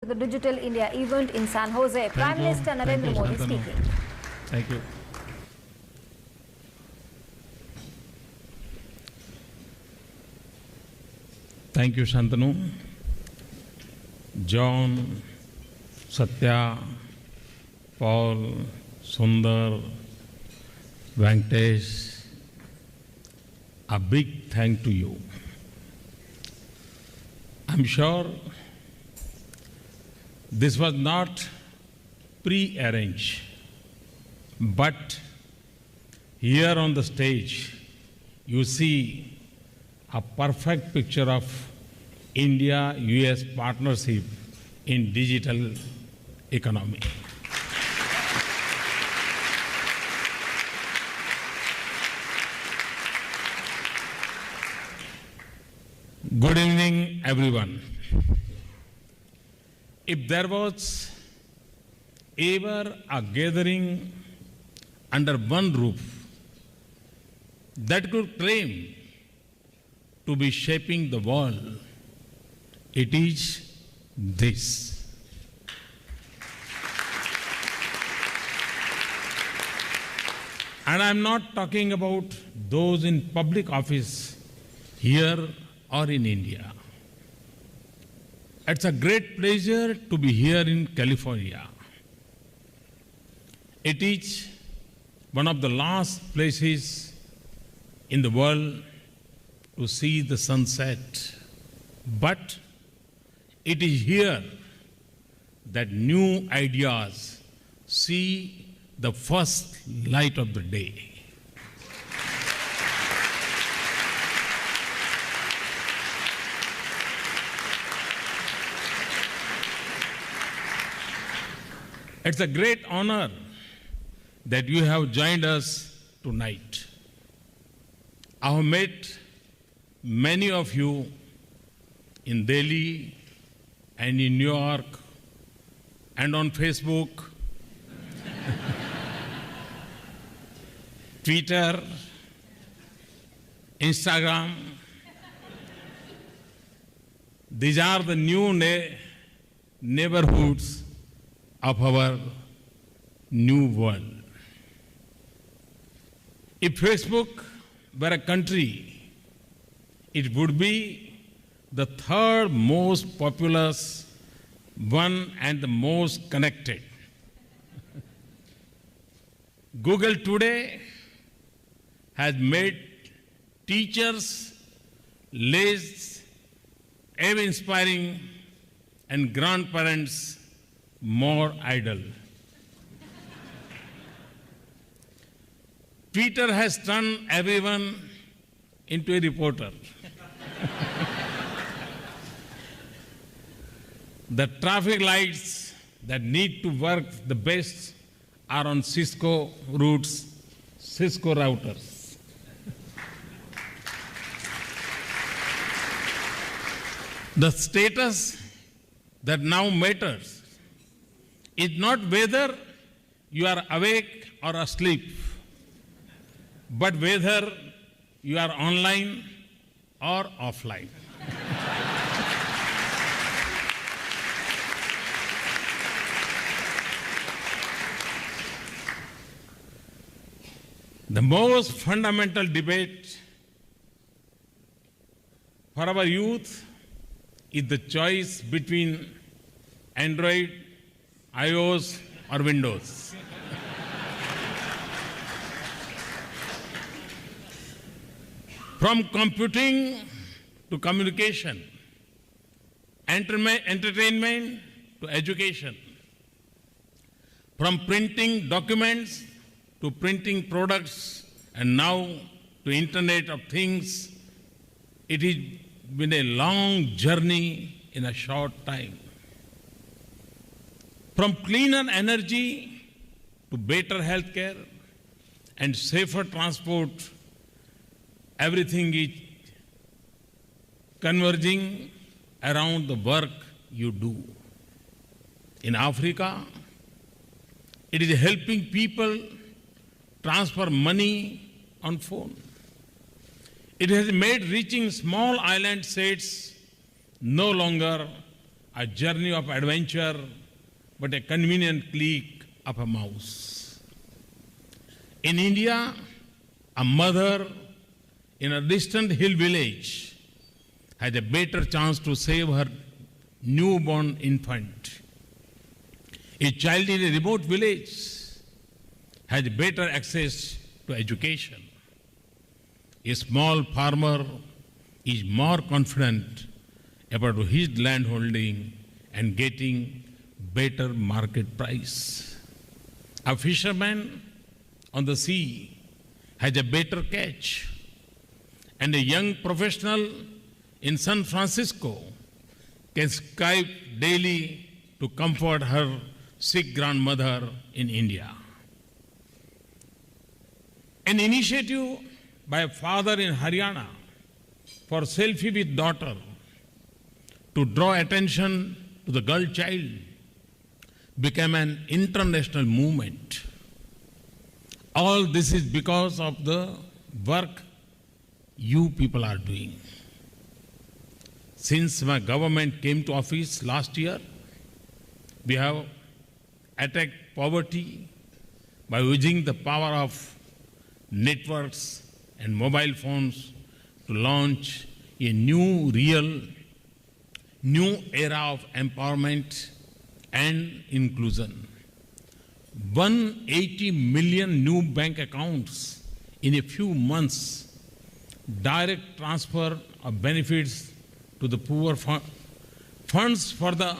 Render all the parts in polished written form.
The Digital India event in San Jose. Prime Minister Narendra Modi speaking. Thank you. Thank you, Shantanu. John, Satya, Paul, Sundar, Venkatesh, a big thank to you. I'm sure this was not pre-arranged, but here on the stage, you see a perfect picture of India-US partnership in digital economy. Good evening, everyone. If there was ever a gathering under one roof that could claim to be shaping the world, it is this. And I'm not talking about those in public office here or in India. It's a great pleasure to be here in California. It is one of the last places in the world to see the sunset. But it is here that new ideas see the first light of the day. It's a great honor that you have joined us tonight. I have met many of you in Delhi and in New York and on Facebook, Twitter, Instagram. These are the new neighborhoods of our new world. If Facebook were a country, it would be the third most populous one and the most connected. Google today has made teachers less awe-inspiring and grandparents more idle. Twitter has turned everyone into a reporter. The traffic lights that need to work the best are on Cisco routers. The status that now matters is not whether you are awake or asleep, but whether you are online or offline. The most fundamental debate for our youth is the choice between Android, iOS, or Windows. From computing to communication, entertainment to education, from printing documents to printing products, and now to Internet of Things, it has been a long journey in a short time. From cleaner energy to better healthcare and safer transport, everything is converging around the work you do. In Africa, it is helping people transfer money on phone. It has made reaching small island states no longer a journey of adventure, but a convenient click of a mouse. In India, a mother in a distant hill village has a better chance to save her newborn infant. A child in a remote village has better access to education. A small farmer is more confident about his land holding and getting better market price. A fisherman on the sea has a better catch, and a young professional in San Francisco can Skype daily to comfort her sick grandmother in India. An initiative by a father in Haryana for selfie with daughter to draw attention to the girl child became an international movement. All this is because of the work you people are doing. Since my government came to office last year, we have attacked poverty by using the power of networks and mobile phones to launch a new era of empowerment and inclusion. 180 million new bank accounts in a few months, direct transfer of benefits to the poor, funds for the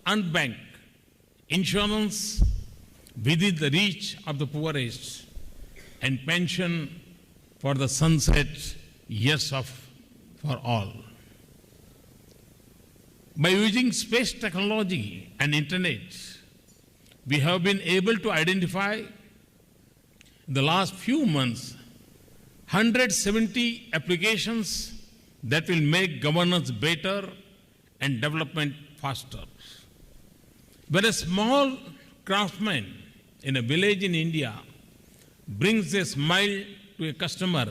unbanked, insurance within the reach of the poorest, and pension for the sunset years for all. By using space technology and internet, we have been able to identify in the last few months 170 applications that will make governance better and development faster. When a small craftsman in a village in India brings a smile to a customer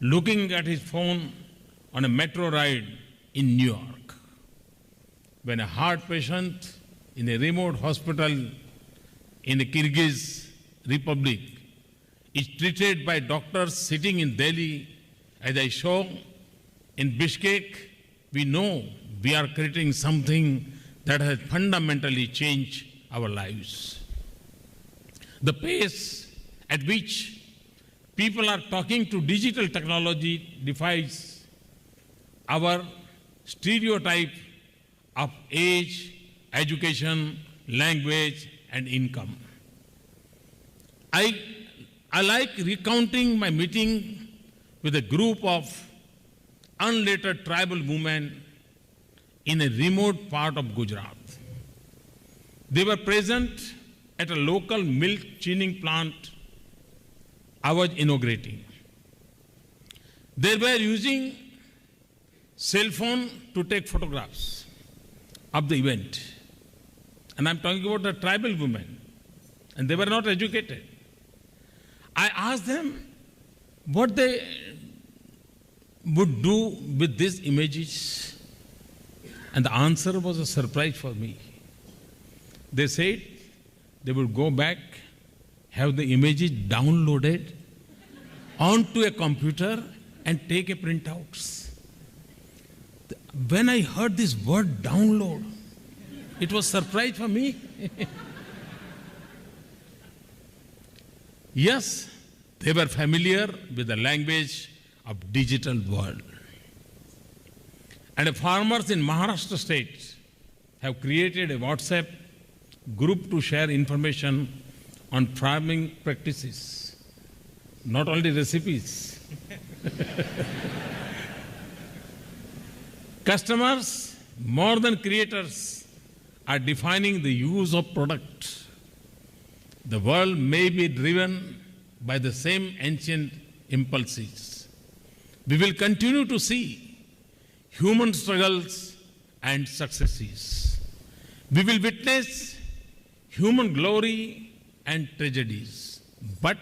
looking at his phone on a metro ride in New York, when a heart patient in a remote hospital in the Kyrgyz Republic is treated by doctors sitting in Delhi, as I show in Bishkek, we know we are creating something that has fundamentally changed our lives. The pace at which people are talking to digital technology defies our stereotype of age, education, language, and income. I like recounting my meeting with a group of unlettered tribal women in a remote part of Gujarat. They were present at a local milk chinning plant I was inaugurating. They were using cell phone to take photographs of the event. And I'm talking about the tribal women. And they were not educated. I asked them what they would do with these images. And the answer was a surprise for me. They said they would go back, have the images downloaded onto a computer and take a printouts. When I heard this word download, it was a surprise for me. Yes, they were familiar with the language of digital world. And farmers in Maharashtra state have created a WhatsApp group to share information on farming practices, not only recipes. Customers, more than creators, are defining the use of product. The world may be driven by the same ancient impulses. We will continue to see human struggles and successes. We will witness human glory and tragedies. But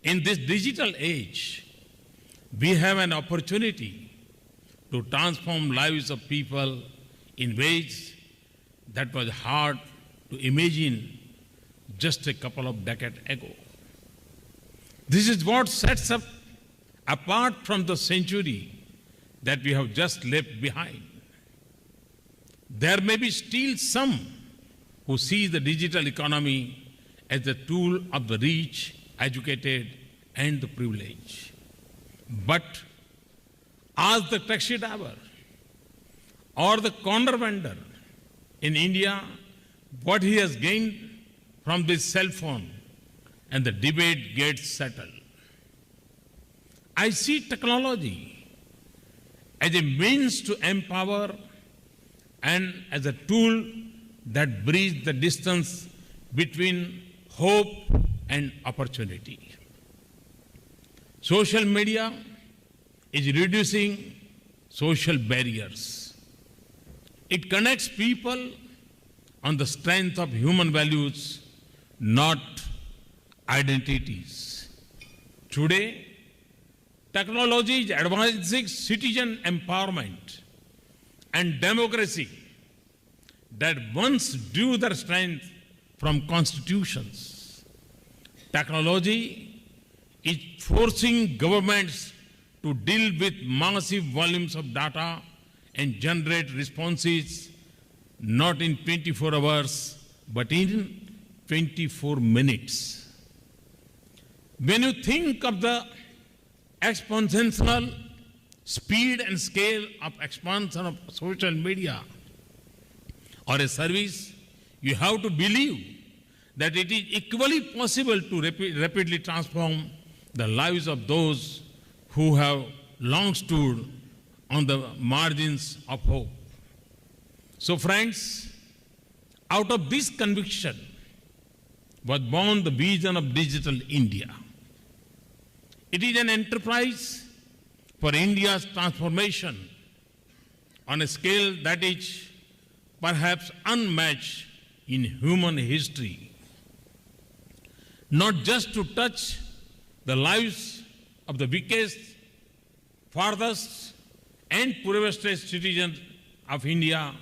in this digital age, we have an opportunity to transform lives of people in ways that was hard to imagine just a couple of decades ago. This is what sets us apart from the century that we have just left behind. There may be still some who see the digital economy as the tool of the rich, educated, and the privileged. But ask the taxi driver or the corner vendor in India what he has gained from this cell phone, and the debate gets settled. I see technology as a means to empower and as a tool that bridges the distance between hope and opportunity. Social media is reducing social barriers. It connects people on the strength of human values, not identities. Today, technology is advancing citizen empowerment and democracy that once drew their strength from constitutions. Technology is forcing governments to deal with massive volumes of data and generate responses not in 24 hours, but in 24 minutes. When you think of the exponential speed and scale of expansion of social media or a service, you have to believe that it is equally possible to rapidly transform the lives of those who have long stood on the margins of hope. So friends, out of this conviction was born the vision of Digital India. It is an enterprise for India's transformation on a scale that is perhaps unmatched in human history. Not just to touch the lives of the weakest, farthest, and poorest citizens of India,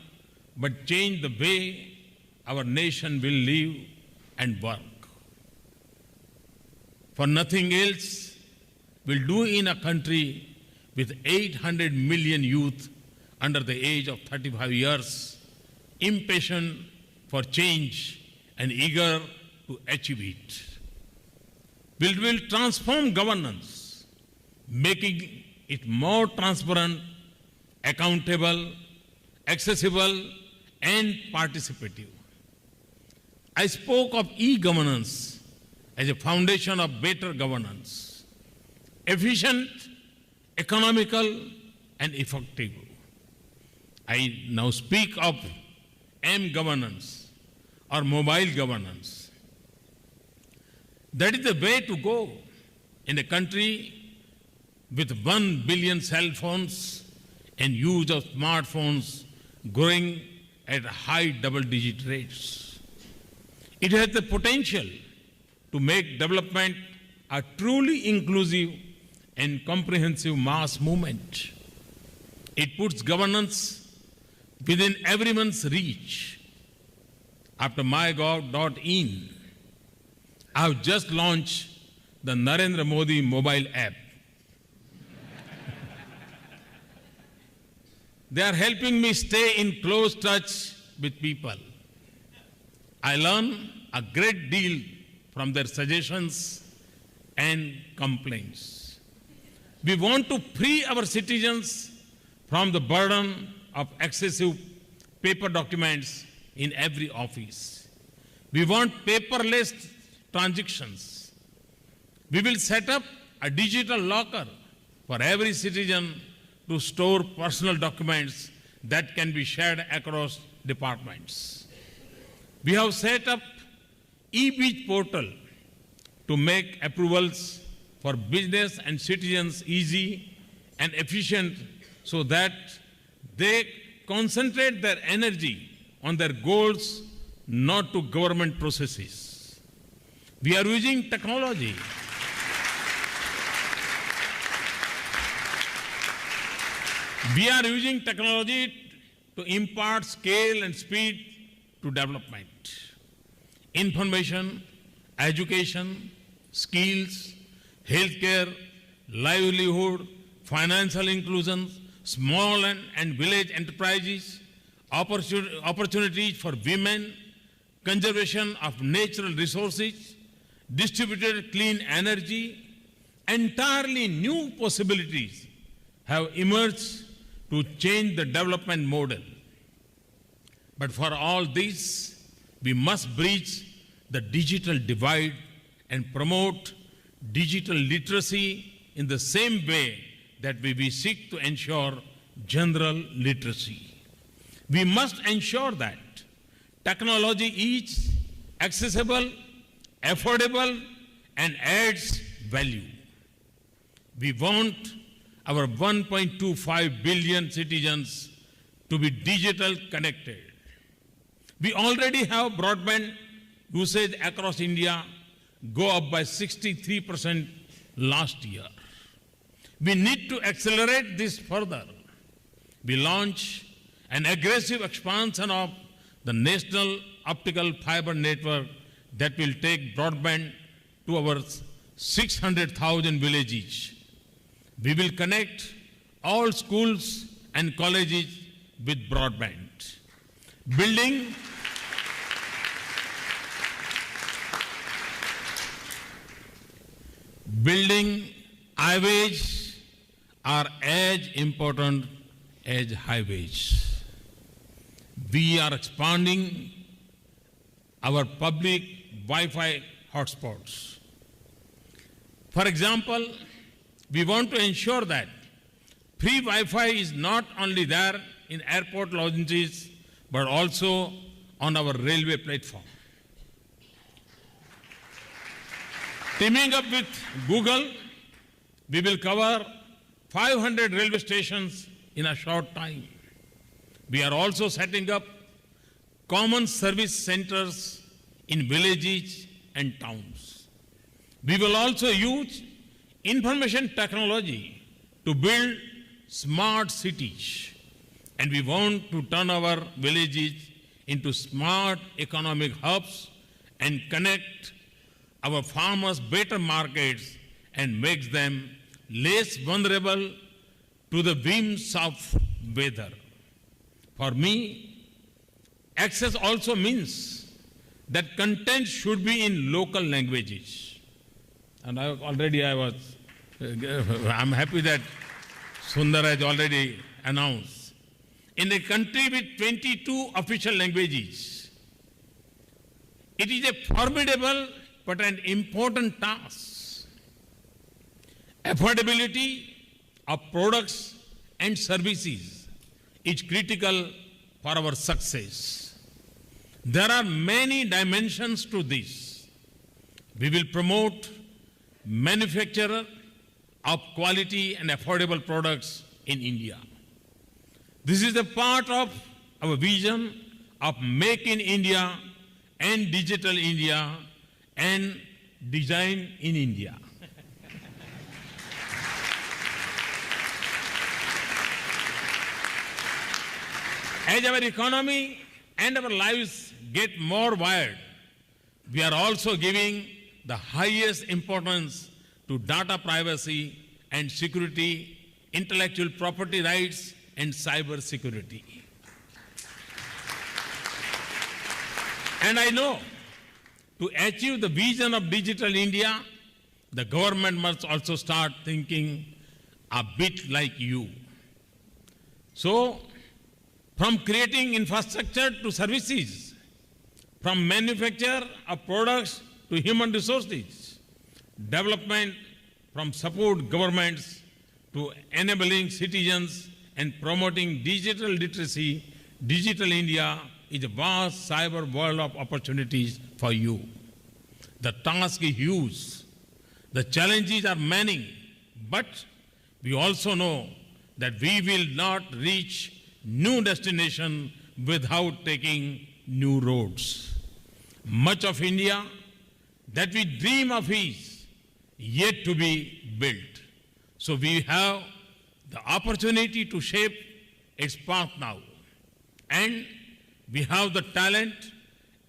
but change the way our nation will live and work. For nothing else will do in a country with 800 million youth under the age of 35 years, impatient for change and eager to achieve it. We will transform governance, making it more transparent, accountable, accessible, and participative. I spoke of e-governance as a foundation of better governance, efficient, economical, and effective. I now speak of m-governance or mobile governance. That is the way to go in a country with 1 billion cell phones and use of smartphones growing at high double-digit rates. It has the potential to make development a truly inclusive and comprehensive mass movement. It puts governance within everyone's reach. After mygov.in, I have just launched the Narendra Modi mobile app. They are helping me stay in close touch with people. I learn a great deal from their suggestions and complaints. We want to free our citizens from the burden of excessive paper documents in every office. We want paperless transactions. We will set up a digital locker for every citizen to store personal documents that can be shared across departments. We have set up e-beach portal to make approvals for business and citizens easy and efficient so that they concentrate their energy on their goals, not to government processes. We are using technology. We are using technology to impart scale and speed to development. Information, education, skills, healthcare, livelihood, financial inclusion, small and village enterprises, opportunities for women, conservation of natural resources, distributed clean energy, entirely new possibilities have emerged to change the development model. But for all this, we must bridge the digital divide and promote digital literacy in the same way that we seek to ensure general literacy. We must ensure that technology is accessible, affordable, and adds value. We want our 1.25 billion citizens to be digital connected. We already have broadband usage across India go up by 63% last year. We need to accelerate this further. We launch an aggressive expansion of the national optical fiber network that will take broadband to our 600,000 villages. We will connect all schools and colleges with broadband. Building highways are as important as highways. We are expanding our public Wi-Fi hotspots. For example, we want to ensure that free Wi-Fi is not only there in airport lounges, but also on our railway platform. Teaming up with Google, we will cover 500 railway stations in a short time. We are also setting up common service centers in villages and towns. We will also use information technology to build smart cities. And we want to turn our villages into smart economic hubs and connect our farmers better markets and makes them less vulnerable to the whims of weather. For me, access also means that content should be in local languages. And I'm happy that Sundar has already announced. In a country with 22 official languages, it is a formidable but an important task. Affordability of products and services is critical for our success. There are many dimensions to this. We will promote manufacture of quality and affordable products in India. This is a part of our vision of Make in India and Digital India and Design in India. As our economy and our lives get more wired, we are also giving the highest importance to data privacy and security, intellectual property rights, and cyber security. And I know to achieve the vision of Digital India, the government must also start thinking a bit like you. So, from creating infrastructure to services, from manufacture of products to human resources, development from support governments to enabling citizens and promoting digital literacy, Digital India is a vast cyber world of opportunities for you. The task is huge. The challenges are many, but we also know that we will not reach new destination without taking new roads. Much of India that we dream of is yet to be built. So we have the opportunity to shape its path now. And we have the talent,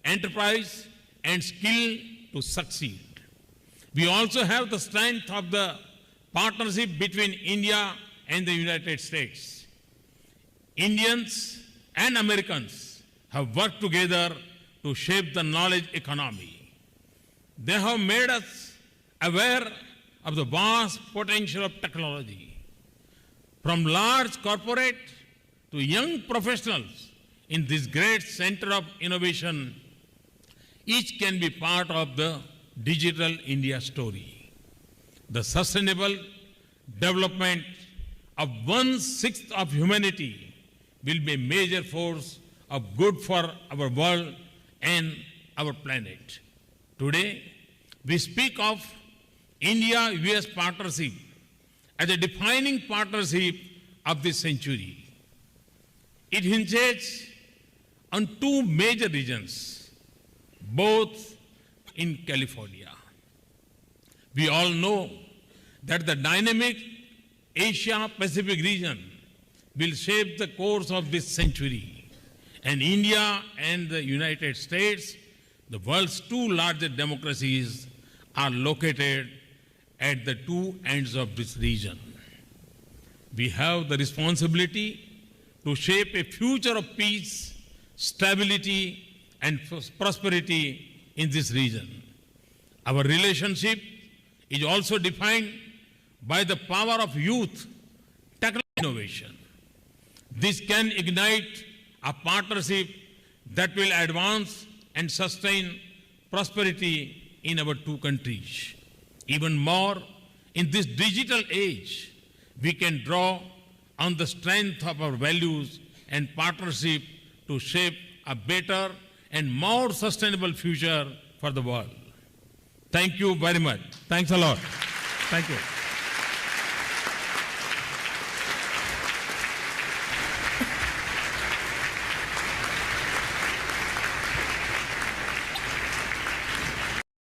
enterprise, and skill to succeed. We also have the strength of the partnership between India and the United States. Indians and Americans have worked together to shape the knowledge economy. They have made us aware of the vast potential of technology. From large corporate to young professionals in this great center of innovation, each can be part of the digital India story. The sustainable development of 1/6 of humanity will be a major force of good for our world and our planet. Today, we speak of India-US partnership as a defining partnership of this century. It hinges on two major regions, both in California. We all know that the dynamic Asia-Pacific region will shape the course of this century. And India and the United States, the world's two largest democracies, are located at the two ends of this region. We have the responsibility to shape a future of peace, stability, and prosperity in this region. Our relationship is also defined by the power of youth, technology, innovation. This can ignite a partnership that will advance and sustain prosperity in our two countries. Even more, in this digital age, we can draw on the strength of our values and partnership to shape a better and more sustainable future for the world. Thank you very much. Thanks a lot. Thank you.